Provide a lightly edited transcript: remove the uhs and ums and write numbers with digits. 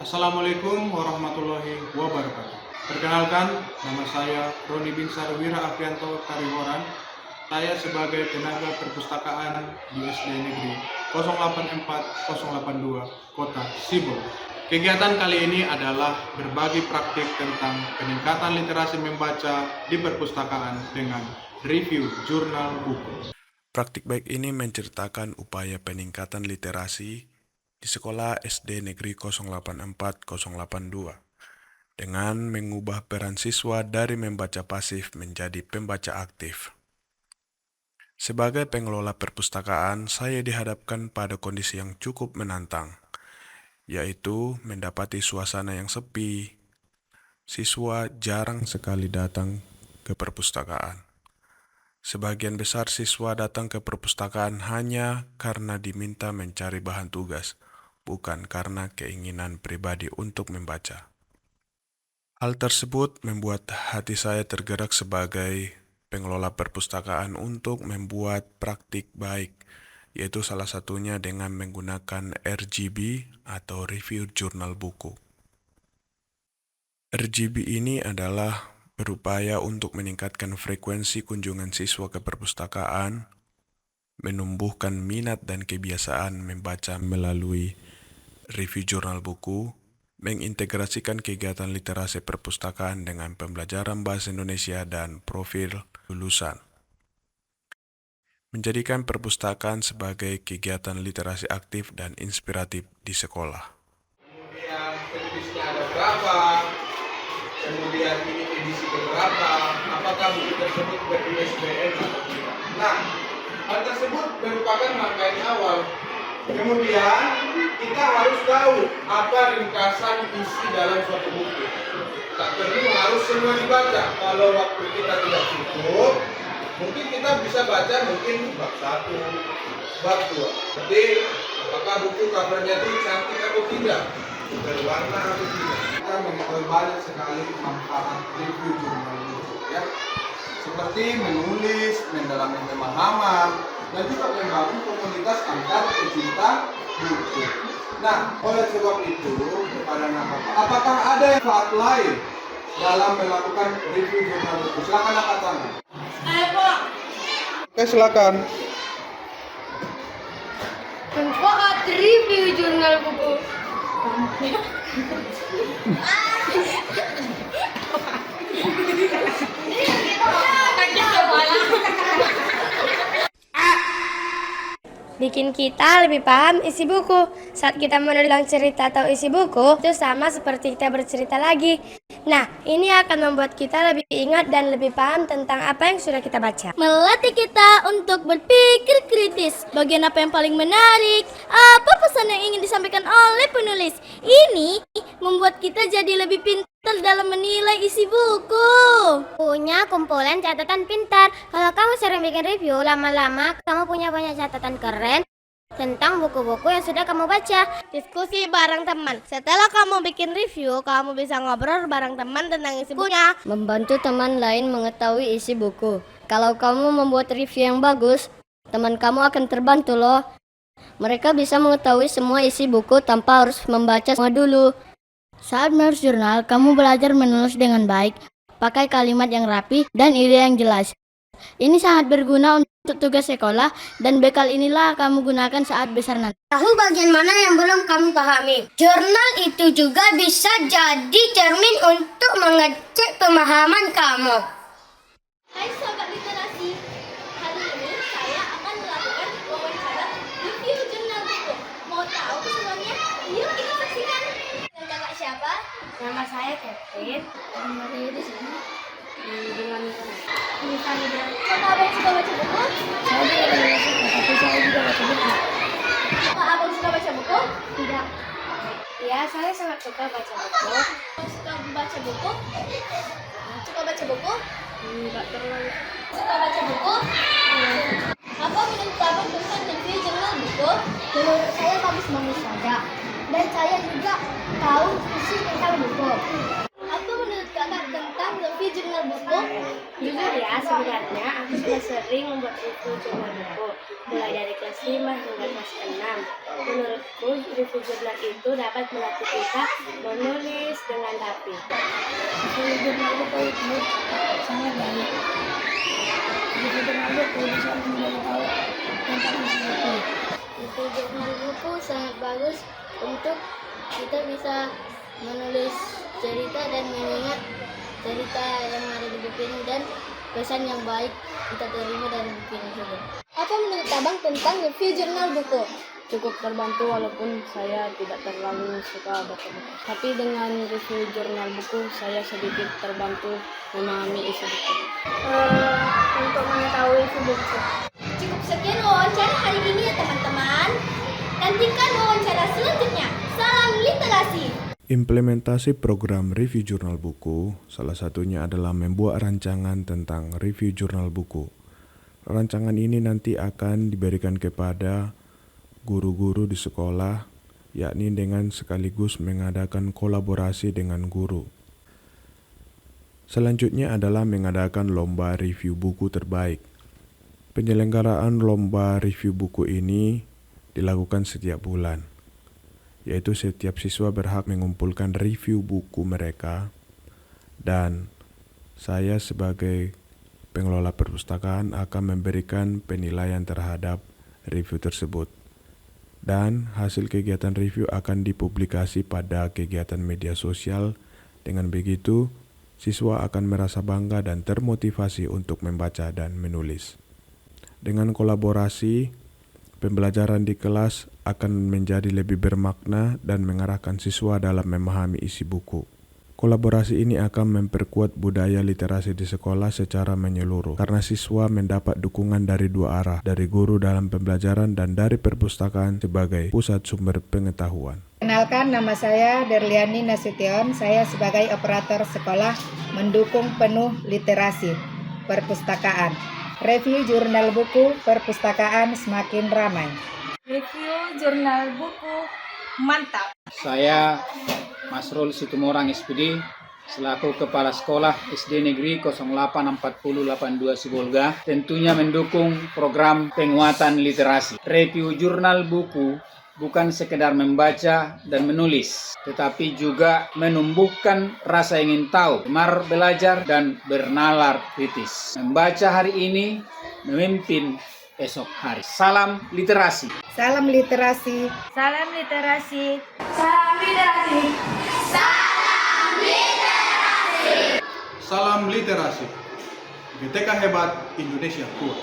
Assalamualaikum warahmatullahi wabarakatuh. Perkenalkan, nama saya Roni Binsar Wira Afrianto Karihoran. Saya sebagai tenaga perpustakaan di SD Negeri 084082 Kota Sibol. Kegiatan kali ini adalah berbagi praktik tentang peningkatan literasi membaca di perpustakaan dengan review jurnal buku. Praktik baik ini menceritakan upaya peningkatan literasi di sekolah SD Negeri 084082 dengan mengubah peran siswa dari membaca pasif menjadi pembaca aktif. Sebagai pengelola perpustakaan, saya dihadapkan pada kondisi yang cukup menantang, yaitu mendapati suasana yang sepi. Siswa jarang sekali datang ke perpustakaan. Sebagian besar siswa datang ke perpustakaan hanya karena diminta mencari bahan tugas, bukan karena keinginan pribadi untuk membaca. Hal tersebut membuat hati saya tergerak sebagai pengelola perpustakaan untuk membuat praktik baik, yaitu salah satunya dengan menggunakan RGB atau Review Jurnal Buku. RGB ini adalah berupaya untuk meningkatkan frekuensi kunjungan siswa ke perpustakaan, menumbuhkan minat dan kebiasaan membaca melalui review jurnal buku, mengintegrasikan kegiatan literasi perpustakaan dengan pembelajaran bahasa Indonesia dan profil lulusan. Menjadikan perpustakaan sebagai kegiatan literasi aktif dan inspiratif di sekolah. Kemudian penulisnya ada berapa, kemudian ini edisi keberapa, apakah buku tersebut ber-ISBN atau tidak. Nah, hal tersebut merupakan rangkaian awal. Kemudian kita harus tahu apa ringkasan isi dalam suatu buku. Tak perlu harus semua dibaca. Kalau waktu kita tidak cukup, mungkin kita bisa baca mungkin bab 1, bab 2. Jadi apakah buku covernya itu cantik atau tidak, berwarna atau tidak. Kita mengetahui banyak sekali manfaat review jurnal buku, ya. Seperti menulis, mendalami pemahaman, dan juga membangun komunitas antar pecinta buku. Nah, oleh sebab itu, kepada apakah ada manfaat lain dalam melakukan review jurnal buku? Silakan angkat tangan. Ayo Pak. Oke, silakan. Manfaat review jurnal buku. Bikin kita lebih paham isi buku. Saat kita menulis cerita atau isi buku, itu sama seperti kita bercerita lagi. Nah, ini akan membuat kita lebih ingat dan lebih paham tentang apa yang sudah kita baca. Melatih kita untuk berpikir kritis. Bagian apa yang paling menarik? Apa pesan yang ingin disampaikan oleh penulis? Ini membuat kita jadi lebih pintar dalam menilai isi buku. Punya kumpulan catatan pintar. Kalau kamu sering bikin review, lama-lama kamu punya banyak catatan keren tentang buku-buku yang sudah kamu baca. Diskusi bareng teman. Setelah kamu bikin review, kamu bisa ngobrol bareng teman tentang isi bukunya. Membantu teman lain mengetahui isi buku. Kalau kamu membuat review yang bagus, teman kamu akan terbantu loh. Mereka bisa mengetahui semua isi buku tanpa harus membaca semua dulu. Saat menulis jurnal, kamu belajar menulis dengan baik, pakai kalimat yang rapi dan ide yang jelas. Ini sangat berguna untuk tugas sekolah dan bekal inilah kamu gunakan saat besar nanti. Tahu bagian mana yang belum kamu pahami. Jurnal itu juga bisa jadi cermin untuk mengecek pemahaman kamu. Hai Sobat Literasi, hari ini saya akan melakukan wawancara review jurnal buku. Mau tahu keseruannya? Yuk kita saksikan. Dengan kakak siapa? Nama saya Kevin. Nama saya di sini. Dengan Apa abang suka baca buku? saya juga tapi saya juga baca buku. Apa abang suka baca buku? Tidak. Ya, saya sangat suka baca buku. Abang suka baca buku? Suka baca buku? Enggak terlalu. Suka baca buku? Apa menurut abang tentang review jurnal buku? Menurut saya bagus-bagus saja. Dan saya juga tahu isi tentang buku. Apa menurut kakak tentang review jurnal buku? Jujur ya, sebenarnya aku suka telah sering membuat review jurnal buku, mulai dari kelas 5 hingga kelas 6. Menurutku, review jurnal itu dapat melatih kita menulis dengan rapi. Review jurnal buku itu sangat baik. Review jurnal buku bisa memberitahu tentang isi buku. Review jurnal buku sangat bagus untuk kita bisa menulis cerita dan mengingat cerita yang ada di buku ini dan pesan yang baik kita terima dari buku ini juga. Apa menurut Abang tentang review jurnal buku? Cukup terbantu walaupun saya tidak terlalu suka baca buku. Tapi dengan review jurnal buku saya sedikit terbantu memahami isi buku. Untuk mengetahui isi buku. Cukup sekian wawancara hari ini ya teman-teman. Nantikan wawancara selanjutnya. Salam literasi. Implementasi program review jurnal buku, salah satunya adalah membuat rancangan tentang review jurnal buku. Rancangan ini nanti akan diberikan kepada guru-guru di sekolah, yakni dengan sekaligus mengadakan kolaborasi dengan guru. Selanjutnya adalah mengadakan lomba review buku terbaik. Penyelenggaraan lomba review buku ini dilakukan setiap bulan, yaitu setiap siswa berhak mengumpulkan review buku mereka, dan saya sebagai pengelola perpustakaan akan memberikan penilaian terhadap review tersebut. Dan hasil kegiatan review akan dipublikasi pada kegiatan media sosial. Dengan begitu, siswa akan merasa bangga dan termotivasi untuk membaca dan menulis. Dengan kolaborasi, pembelajaran di kelas akan menjadi lebih bermakna dan mengarahkan siswa dalam memahami isi buku. Kolaborasi ini akan memperkuat budaya literasi di sekolah secara menyeluruh, karena siswa mendapat dukungan dari dua arah, dari guru dalam pembelajaran dan dari perpustakaan sebagai pusat sumber pengetahuan. Kenalkan, nama saya Derliani Nasution. Saya sebagai operator sekolah mendukung penuh literasi perpustakaan. Review jurnal buku perpustakaan semakin ramai. Review jurnal buku mantap. Saya Masrul Situmorang SPD selaku Kepala Sekolah SD Negeri 084082 Sibolga tentunya mendukung program penguatan literasi. Review jurnal buku bukan sekedar membaca dan menulis, tetapi juga menumbuhkan rasa ingin tahu, gemar belajar dan bernalar kritis. Membaca hari ini memimpin esok hari. Salam literasi. Salam literasi. Salam literasi. Salam literasi. Salam literasi. GTK hebat, Indonesia kuat.